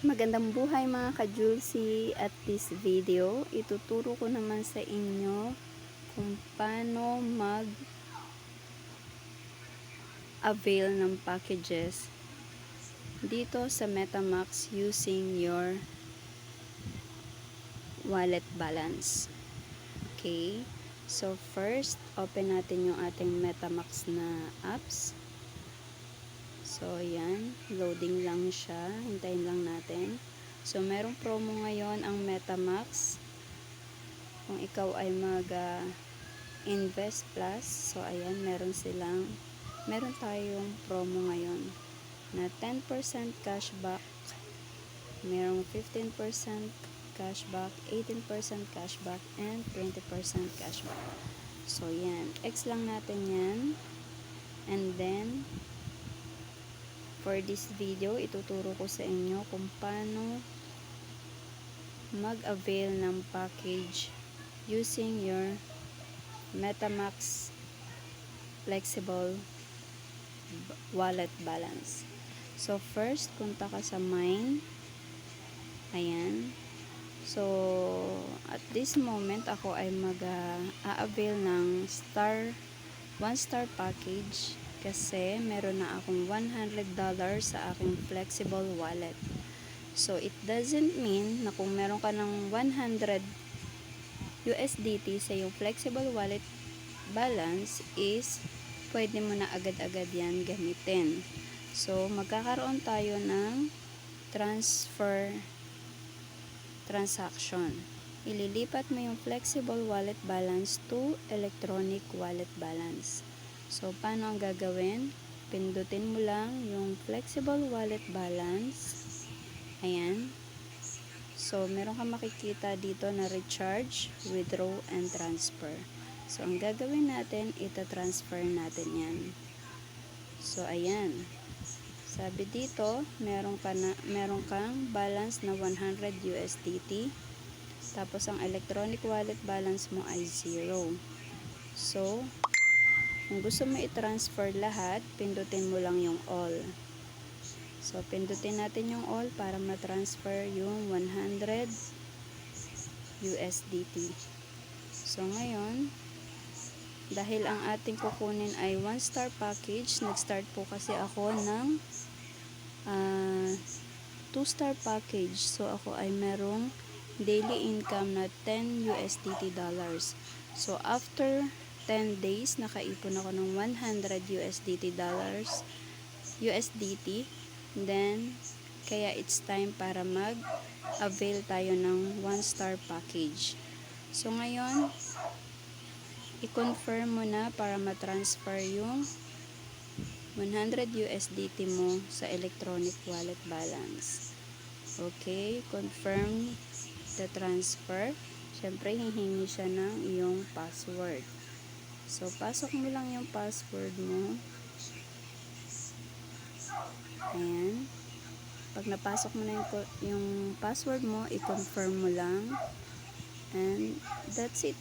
Magandang buhay mga ka-Julcy. At this video, ituturo ko naman sa inyo kung paano mag-avail ng packages dito sa MetaMax using your wallet balance. Okay? So first, open natin yung ating MetaMax na apps. So, yan. Loading lang siya. Hintayin lang natin. So, merong promo ngayon ang MetaMax. Kung ikaw ay mag-invest plus. So, ayan. Meron tayong promo ngayon na 10% cashback. Merong 15% cashback, 18% cashback, and 20% cashback. So, yan. X lang natin yan. And then, for this video, ituturo ko sa inyo kung paano mag-avail ng package using your MetaMax flexible wallet balance. So first, punta ka sa mine. Ayan. So at this moment, ako ay mag-a-avail ng 1-star package kasi meron na akong $100 sa aking flexible wallet. So, it doesn't mean na kung meron ka ng 100 USDT sa yung flexible wallet balance is pwede mo na agad-agad yan gamitin. So, magkakaroon tayo ng transfer transaction. Ililipat mo yung flexible wallet balance to electronic wallet balance. So, paano ang gagawin? Pindutin mo lang yung flexible wallet balance. Ayan. So, meron kang makikita dito na recharge, withdraw, and transfer. So, ang gagawin natin, ita-transfer natin yan. So, ayan. Sabi dito, meron kang balance na 100 USDT. Tapos, ang electronic wallet balance mo ay 0. So, kung gusto mo i-transfer lahat, pindutin mo lang yung all. So, pindutin natin yung all para ma-transfer yung 100 USDT. So, ngayon, dahil ang ating kukunin ay 1-star package, nag-start po kasi ako ng 2-star package. So, ako ay merong daily income na 10 USDT dollars. So, after 10 days, nakaipon ako ng 100 USDT dollars, USDT. Then, kaya it's time para mag-avail tayo ng 1-star package. So, ngayon, i-confirm mo na para ma-transfer yung 100 USDT mo sa electronic wallet balance. Okay, confirm the transfer. Siyempre, hihingi siya ng iyong password. So, pasok mo lang yung password mo. Ayan. Pag napasok mo na yung password mo, i-confirm mo lang. And that's it.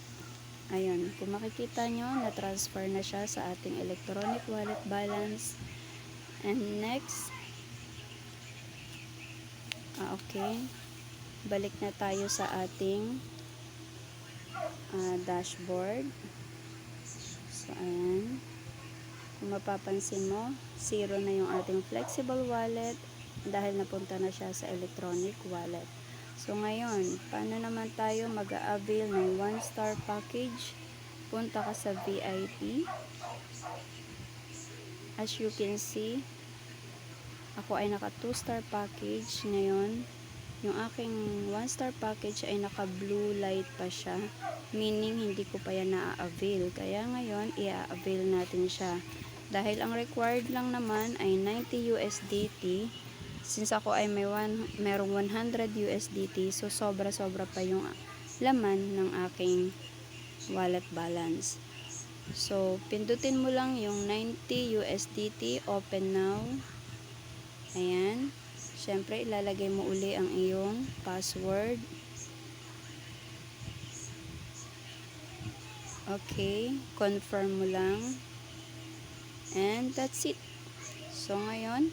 Ayan. Kung makikita nyo, na-transfer na siya sa ating electronic wallet balance. And next, okay. Balik na tayo sa ating dashboard. So, ayan. Kung mapapansin mo, 0 na yung ating flexible wallet dahil napunta na siya sa electronic wallet. So, ngayon, paano naman tayo mag-a-avail ng 1-star package? Punta ka sa VIP. As you can see, ako ay naka 2-star package. Ngayon, yung aking 1-star package ay naka blue light pa siya. Meaning, hindi ko pa yan na-avail. Kaya ngayon, i-avail natin siya. Dahil ang required lang naman ay 90 USDT. Since ako ay merong 100 USDT, so sobra-sobra pa yung laman ng aking wallet balance. So, pindutin mo lang yung 90 USDT, open now. Ayan. Siyempre, ilalagay mo uli ang iyong password. Okay, confirm mo lang. And that's it. So, ngayon,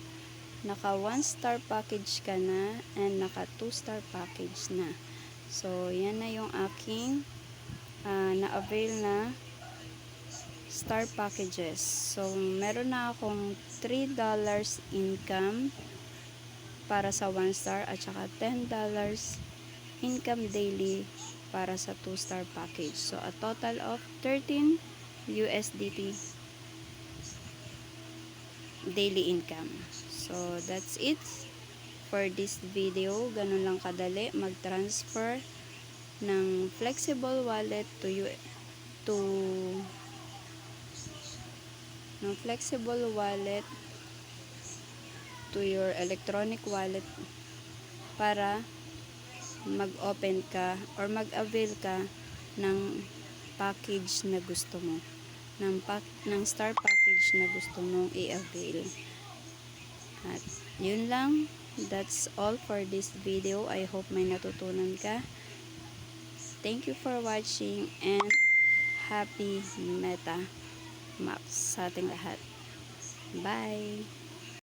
naka 1 star package ka na and naka 2 star package na. So, yan na yung aking na-avail na star packages. So, meron na akong $3 income para sa 1 star at saka $10 income daily para sa 2 star package. So, a total of 13 USDT daily income. So, that's it for this video. Ganun lang kadali mag-transfer ng flexible wallet to your electronic wallet para mag-open ka or mag-avail ka ng package na gusto mo, ng star package na gusto mong i-avail. At yun lang, that's all for this video. I hope may natutunan ka. Thank you for watching and happy Meta Maps sa ating lahat. Bye!